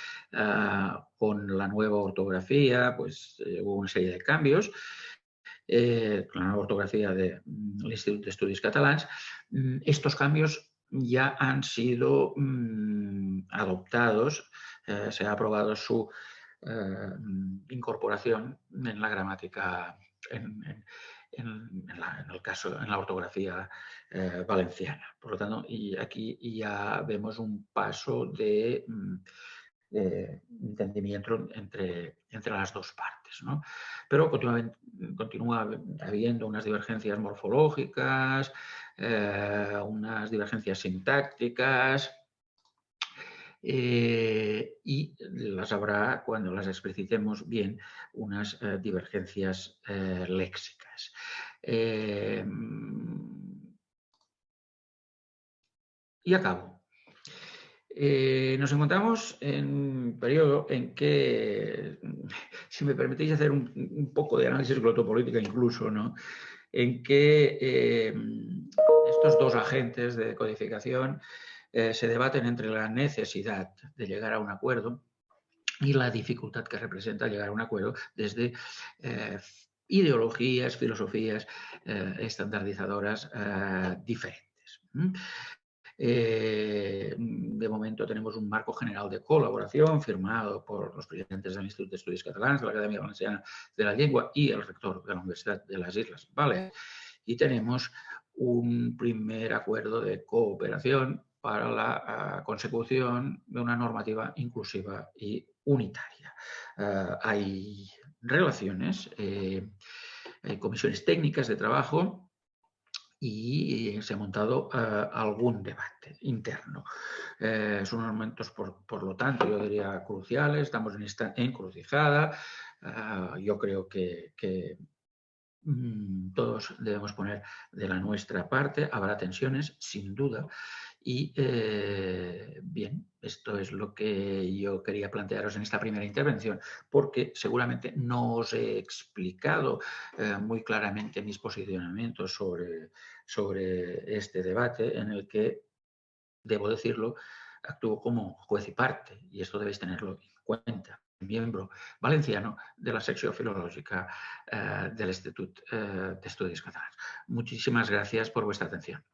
Con la nueva ortografía, pues hubo una serie de cambios. Con la nueva ortografía del Instituto de Estudios Catalans. Estos cambios ya han sido adoptados, se ha aprobado su incorporación en la gramática, en la ortografía valenciana. Por lo tanto, y aquí ya vemos un paso de entendimiento entre las dos partes, ¿no? Pero continúa habiendo unas divergencias morfológicas, unas divergencias sintácticas, y las habrá, cuando las explicitemos bien, unas divergencias léxicas. Y acabo. Nos encontramos en un periodo en que, si me permitís hacer un poco de análisis glotopolítica incluso, ¿no? En que estos dos agentes de codificación se debaten entre la necesidad de llegar a un acuerdo y la dificultad que representa llegar a un acuerdo desde ideologías, filosofías estandarizadoras diferentes. De momento tenemos un marco general de colaboración firmado por los presidentes del Instituto de Estudios Catalans, de la Academia Valenciana de la Lengua y el rector de la Universidad de las Islas Baleares. Y tenemos un primer acuerdo de cooperación para la consecución de una normativa inclusiva y unitaria. Hay relaciones, hay comisiones técnicas de trabajo y se ha montado algún debate interno. Son momentos, por lo tanto, yo diría cruciales, estamos en esta encrucijada. Yo creo que todos debemos poner de la nuestra parte, habrá tensiones, sin duda, y bien, esto es lo que yo quería plantearos en esta primera intervención, porque seguramente no os he explicado muy claramente mis posicionamientos sobre este debate en el que, debo decirlo, actúo como juez y parte, y esto debéis tenerlo en cuenta. Miembro valenciano de la secció filològica del Institut d'Estudis Catalans. Muchísimas gracias por vuestra atención.